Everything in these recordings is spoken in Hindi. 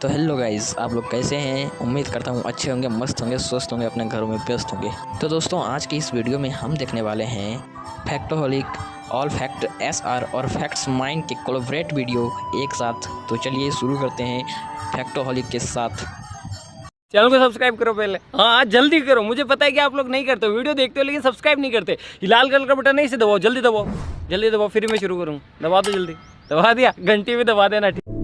तो हेलो गाइस, आप लोग कैसे हैं? उम्मीद करता हूँ अच्छे होंगे, मस्त होंगे, स्वस्थ होंगे, अपने घरों में व्यस्त होंगे। तो दोस्तों, आज की इस वीडियो में हम देखने वाले हैं फैक्टोहॉलिक, ऑल फैक्ट SR और फैक्ट्स माइंड के कोलैबोरेट वीडियो एक साथ। तो चलिए शुरू करते हैं फैक्टोहॉलिक के साथ। चैनल को सब्सक्राइब करो पहले। हाँ जल्दी करो, मुझे पता है कि आप लोग नहीं करते, वीडियो देखते हो लेकिन सब्सक्राइब नहीं करते। ये लाल कलर का बटन है, इसे दबाओ, जल्दी दबाओ, जल्दी दबाओ, फिर मैं शुरू करूँ। दबा दो जल्दी, दबा दिया, घंटी भी दबा देना। ठीक,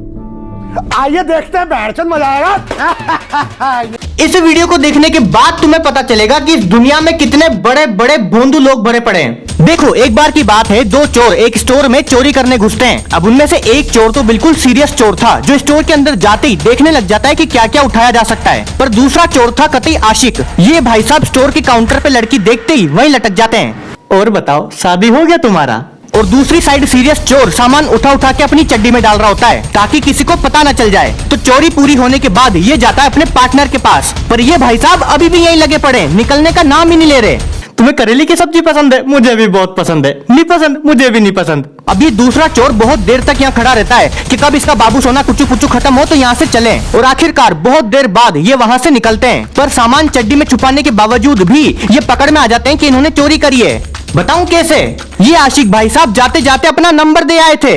आइए देखते हैं, बैठ मजा आएगा। इस वीडियो को देखने के बाद तुम्हें पता चलेगा कि इस दुनिया में कितने बड़े बड़े भोंदू लोग भरे पड़े हैं। देखो, एक बार की बात है, दो चोर एक स्टोर में चोरी करने घुसते हैं। अब उनमें से एक चोर तो बिल्कुल सीरियस चोर था, जो स्टोर के अंदर जाते ही देखने लग जाता है कि क्या क्या उठाया जा सकता है। पर दूसरा चोर था कतई आशिक। ये भाई साहब स्टोर के काउंटर पे लड़की देखते ही वहीं लटक जाते हैं। और बताओ, शादी हो गया तुम्हारा? और दूसरी साइड सीरियस चोर सामान उठा उठा के अपनी चड्डी में डाल रहा होता है ताकि किसी को पता न चल जाए। तो चोरी पूरी होने के बाद ये जाता है अपने पार्टनर के पास, पर ये भाई साहब अभी भी यहीं लगे पड़े, निकलने का नाम ही नहीं ले रहे। तुम्हें करेले की सब्जी पसंद है? मुझे भी बहुत पसंद है। नहीं पसंद? मुझे भी नहीं पसंद। अभी दूसरा चोर बहुत देर तक यहाँ खड़ा रहता है कि कब इसका बाबू सोना कुचू कुचू खत्म हो तो यहाँ से चले। और आखिरकार बहुत देर बाद ये वहाँ से निकलते हैं, पर सामान चड्डी में छुपाने के बावजूद भी ये पकड़ में आ जाते हैं कि इन्होंने चोरी करी है। बताऊं कैसे? ये आशिक भाई साहब जाते जाते अपना नंबर दे आए थे।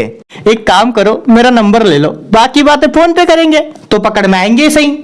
एक काम करो, मेरा नंबर ले लो, बाकी बातें फोन पे करेंगे। तो पकड़ में आएंगे सही।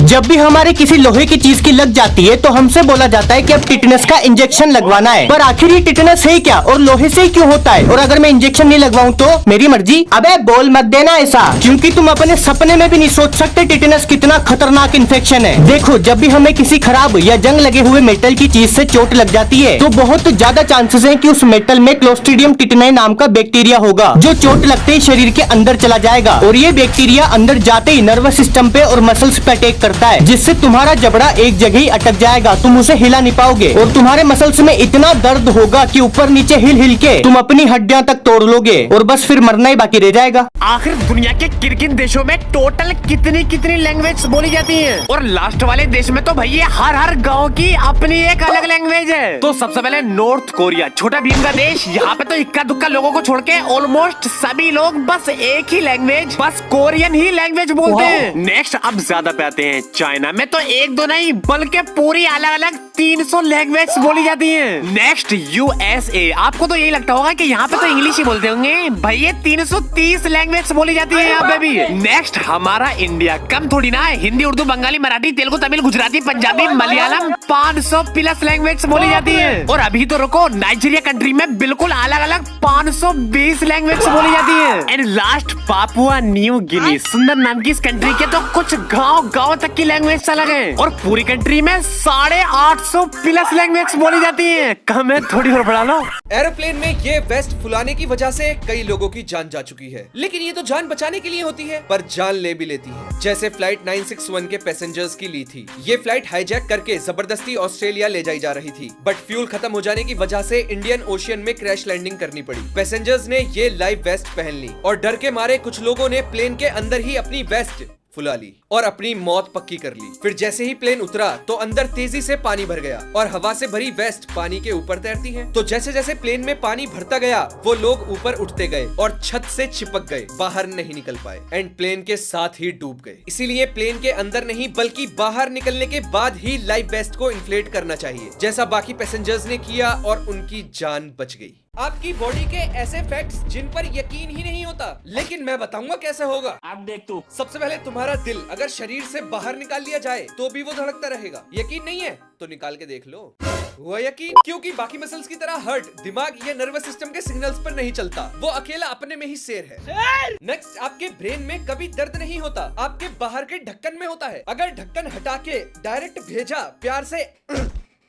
जब भी हमारे किसी लोहे की चीज की लग जाती है तो हमसे बोला जाता है कि अब टिटनस का इंजेक्शन लगवाना है। पर आखिर ये टिटनस है क्या और लोहे से ही क्यों होता है? और अगर मैं इंजेक्शन नहीं लगवाऊं तो मेरी मर्जी। अबे बोल मत देना ऐसा, क्योंकि तुम अपने सपने में भी नहीं सोच सकते टिटनस कितना खतरनाक इन्फेक्शन है। देखो, जब भी हमें किसी खराब या जंग लगे हुए मेटल की चीज से चोट लग जाती है तो बहुत ज्यादा चांसेस है कि उस मेटल में क्लोस्ट्रीडियम टिटेनाई नाम का बैक्टीरिया होगा, जो चोट लगते ही शरीर के अंदर चला जाएगा। और ये बैक्टीरिया अंदर जाते ही नर्वस सिस्टम पे और मसल्स पे अटैक करता है, जिससे तुम्हारा जबड़ा एक जगह ही अटक जाएगा, तुम उसे हिला नहीं पाओगे। और तुम्हारे मसल्स में इतना दर्द होगा कि ऊपर नीचे हिल हिल के तुम अपनी हड्डियां तक तोड़ लोगे और बस फिर मरना ही बाकी रह जाएगा। आखिर दुनिया के किन देशों में टोटल कितनी लैंग्वेज बोली जाती है? और लास्ट वाले देश में तो भैया हर गांव की अपनी एक अलग लैंग्वेज है। तो सबसे पहले नॉर्थ कोरिया, छोटा भीम का देश। यहाँ पे तो इक्का दुक्का लोगों को छोड़ के ऑलमोस्ट सभी लोग बस एक ही लैंग्वेज, बस कोरियन ही लैंग्वेज बोलते हैं। नेक्स्ट अब ज्यादा पे आते हैं, चाइना में तो एक दो नहीं बल्कि पूरी अलग अलग 300 लैंग्वेज बोली जाती हैं। नेक्स्ट USA, आपको तो यही लगता होगा कि यहाँ पे तो इंग्लिश ही बोलते होंगे, भैया 330 लैंग्वेज बोली जाती है यहाँ पे भी। नेक्स्ट हमारा इंडिया, कम थोड़ी ना है, हिंदी, उर्दू, बंगाली, मराठी, तेलुगु, तमिल, गुजराती, पंजाबी, मलयालम 500 प्लस लैंग्वेज बोली जाती है। और अभी तो रुको, नाइजीरिया कंट्री में बिल्कुल अलग अलग 520 लैंग्वेज बोली जाती है। And last Papua New Guinea, सुंदर नाम की इस कंट्री के तो कुछ गाँव तक की लैंग्वेज अलग है। और पूरी कंट्री में 850 प्लस लैंग्वेज बोली जाती है। कम है, थोड़ी और बढ़ा लो। एरोप्लेन में ये वेस्ट फुलाने की वजह से कई लोगों की जान जा चुकी है, लेकिन ये तो जान बचाने के लिए होती है, पर जान ले भी लेती है। जैसे फ्लाइट 961 के पैसेंजर्स की ली थी। ये फ्लाइट हाईजैक करके जबरदस्ती ऑस्ट्रेलिया ले जाई जा रही थी, बट फ्यूल खत्म हो जाने की वजह से इंडियन ओशियन में क्रैश लैंडिंग करनी पड़ी। पैसेंजर्स ने ये लाइव वेस्ट पहन ली और डर के मारे कुछ लोगों ने प्लेन के अंदर ही अपनी वेस्ट फुला ली और अपनी मौत पक्की कर ली। फिर जैसे ही प्लेन उतरा तो अंदर तेजी से पानी भर गया और हवा से भरी वेस्ट पानी के ऊपर तैरती है। तो जैसे जैसे प्लेन में पानी भरता गया वो लोग ऊपर उठते गए और छत से चिपक गए, बाहर नहीं निकल पाए एंड प्लेन के साथ ही डूब गए। इसीलिए प्लेन के अंदर नहीं बल्कि बाहर निकलने के बाद ही लाइव वेस्ट को इन्फ्लेट करना चाहिए, जैसा बाकी पैसेंजर्स ने किया और उनकी जान बच गई। आपकी बॉडी के ऐसे फैक्ट्स जिन पर यकीन ही नहीं होता, लेकिन मैं बताऊंगा कैसे होगा। आप देख तू। सबसे पहले तुम्हारा दिल अगर शरीर से बाहर निकाल लिया जाए तो भी वो धड़कता रहेगा। यकीन नहीं है तो निकाल के देख लो। हुआ यकीन? क्योंकि बाकी मसल्स की तरह हार्ट, दिमाग या नर्वस सिस्टम के सिग्नल्स पर नहीं चलता, वो अकेला अपने में ही शेर है। नेक्स्ट, आपके ब्रेन में कभी दर्द नहीं होता, आपके बाहर के ढक्कन में होता है। अगर ढक्कन हटा के डायरेक्ट भेजा, प्यार से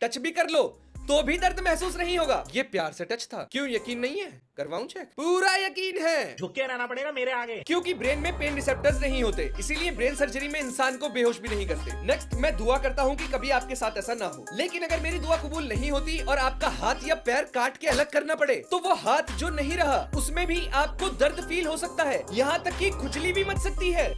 टच भी कर लो तो भी दर्द महसूस नहीं होगा। ये प्यार से टच था। क्यों यकीन नहीं है? करवाऊं चेक? पूरा यकीन है। झुके रहना पड़ेगा मेरे आगे, क्योंकि ब्रेन में पेन रिसेप्टर्स नहीं होते, इसीलिए ब्रेन सर्जरी में इंसान को बेहोश भी नहीं करते। नेक्स्ट, मैं दुआ करता हूँ कि कभी आपके साथ ऐसा ना हो, लेकिन अगर मेरी दुआ कबूल नहीं होती और आपका हाथ या पैर काट के अलग करना पड़े तो वो हाथ जो नहीं रहा उसमें भी आपको दर्द फील हो सकता है, यहाँ तक कि खुजली भी मच सकती है।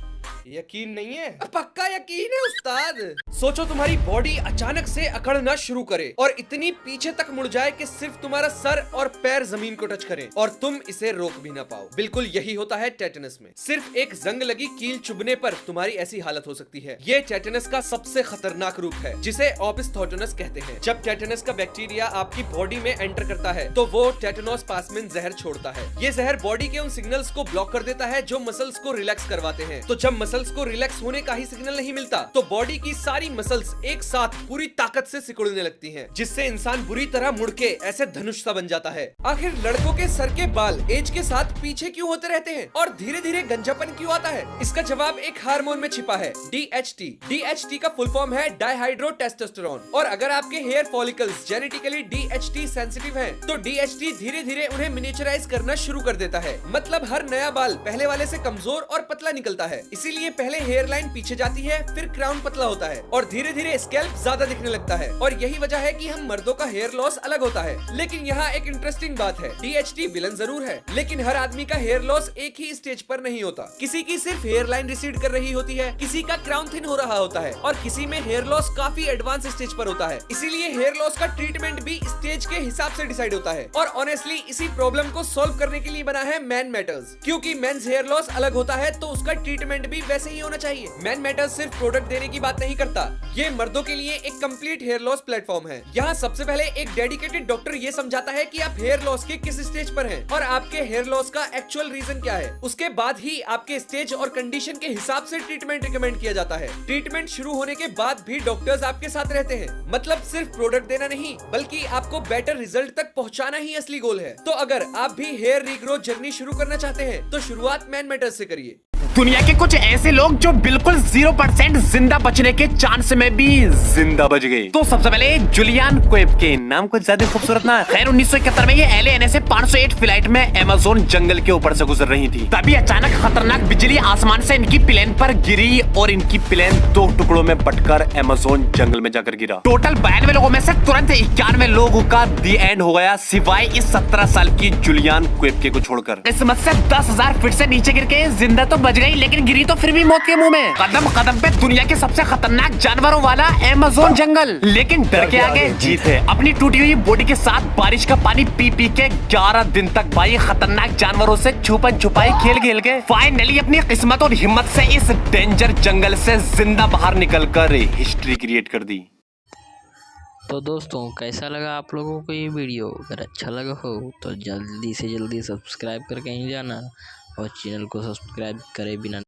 यकीन नहीं है? पक्का यकीन है उस्ताद। सोचो तुम्हारी बॉडी अचानक से अकड़ना शुरू करे और इतनी पीछे तक मुड़ जाए कि सिर्फ तुम्हारा सर और पैर जमीन को टच करें और तुम इसे रोक भी ना पाओ। बिल्कुल यही होता है टेटनस में। सिर्फ एक जंग लगी कील चुभने पर तुम्हारी ऐसी हालत हो सकती है। ये टेटनस का सबसे खतरनाक रूप है जिसे ओपिस्थोटोनस कहते हैं। जब टेटनस का बैक्टीरिया आपकी बॉडी में एंटर करता है तो वो टेटनोस्पास्मिन जहर छोड़ता है। ये जहर बॉडी के उन सिग्नल्स को ब्लॉक कर देता है जो मसल्स को रिलैक्स करवाते हैं। तो जब मसल्स को रिलैक्स होने का ही सिग्नल नहीं मिलता तो बॉडी की सारी मसल्स एक साथ पूरी ताकत से सिकुड़ने लगती हैं, जिससे इंसान बुरी तरह मुड़ के ऐसे धनुष सा बन जाता है। आखिर लड़कों के सर के बाल एज के साथ पीछे क्यों होते रहते हैं और धीरे धीरे गंजापन क्यों आता है? इसका जवाब एक हार्मोन में छिपा है, DHT। DHT का फुल फॉर्म है डाइहाइड्रो टेस्टोस्टेरोन। और अगर आपके hair follicles genetically DHT sensitive हैं, तो DHT धीरे धीरे उन्हें मिनिएचराइज करना शुरू कर देता है। मतलब हर नया बाल पहले वाले से कमजोर और पतला निकलता है। इसीलिए पहले हेयर लाइन पीछे जाती है, फिर क्राउन पतला होता है और धीरे धीरे स्कैल्प ज्यादा दिखने लगता है। और यही वजह है कि हम मर्दों का हेयर लॉस अलग होता है। लेकिन यहाँ एक इंटरेस्टिंग बात है, DHT विलन जरूर है, लेकिन हर आदमी का हेयर लॉस एक ही स्टेज पर नहीं होता। किसी की सिर्फ हेयर लाइन रिसीड कर रही होती है, किसी का क्राउन थिन हो रहा होता है और किसी में हेयर लॉस काफी एडवांस स्टेज पर होता है। इसीलिए हेयर लॉस का ट्रीटमेंट भी स्टेज के हिसाब से डिसाइड होता है। और ऑनेस्टली इसी प्रॉब्लम को सॉल्व करने के लिए बना है मैन मैटर्स। क्योंकि मेंस हेयर लॉस अलग होता है तो उसका ट्रीटमेंट भी वैसे ही होना चाहिए। मैन मैटर्स सिर्फ प्रोडक्ट देने की बात नहीं करता, ये मर्दों के लिए एक कंप्लीट हेयर लॉस प्लेटफॉर्म है। यहाँ सबसे पहले एक डेडिकेटेड डॉक्टर ये समझाता है कि आप हेयर लॉस के किस स्टेज पर हैं और आपके हेयर लॉस का एक्चुअल रीजन क्या है। उसके बाद ही आपके स्टेज और कंडीशन के हिसाब से ट्रीटमेंट रिकमेंड किया जाता है। ट्रीटमेंट शुरू होने के बाद भी डॉक्टर्स आपके साथ रहते हैं। मतलब सिर्फ प्रोडक्ट देना नहीं, बल्कि आपको बेटर रिजल्ट तक पहुंचाना ही असली गोल है। तो अगर आप भी हेयर रीग्रोथ जर्नी शुरू करना चाहते हैं तो शुरुआत मैन मैटर्स से करिए। दुनिया के कुछ ऐसे लोग जो बिल्कुल 0% जिंदा बचने के चांस में भी जिंदा बच गए। तो सबसे पहले जुलियन क्वेबके, नाम कुछ ज्यादा खूबसूरत ना। खैर 1971 में ये LAN से 508 फ्लाइट में अमेज़न जंगल के ऊपर से गुजर रही थी। तभी अचानक खतरनाक बिजली आसमान से इनकी प्लेन पर गिरी और इनकी प्लेन 2 टुकड़ों में बटकर अमेज़न जंगल में जाकर गिरा। टोटल 92 लोगों में से तुरंत 91 लोगों का दी एंड हो गया, सिवाय इस 17 साल की जुलियन क्वेबके को छोड़कर। किस्मत से 10,000 फीट से नीचे गिर के जिंदा तो बच गई, लेकिन गिरी तो फिर भी मौत के मुंह में। कदम कदम पे दुनिया के सबसे खतरनाक जानवरों वाला अमेज़न जंगल, लेकिन डर के आगे जीत है। अपनी टूटी हुई बॉडी के साथ बारिश का पानी पी पी के 11 दिन तक भाई खतरनाक जानवरों से छुपन छुपाई खेल खेल के फाइनली अपनी किस्मत और हिम्मत से इस डेंजर जंगल से जिंदा बाहर निकलकर हिस्ट्री क्रिएट कर दी। तो दोस्तों कैसा लगा आप लोगों को ये वीडियो? अगर अच्छा लगा हो तो जल्दी से जल्दी सब्सक्राइब करके ही जाना और चैनल को सब्सक्राइब करे बिना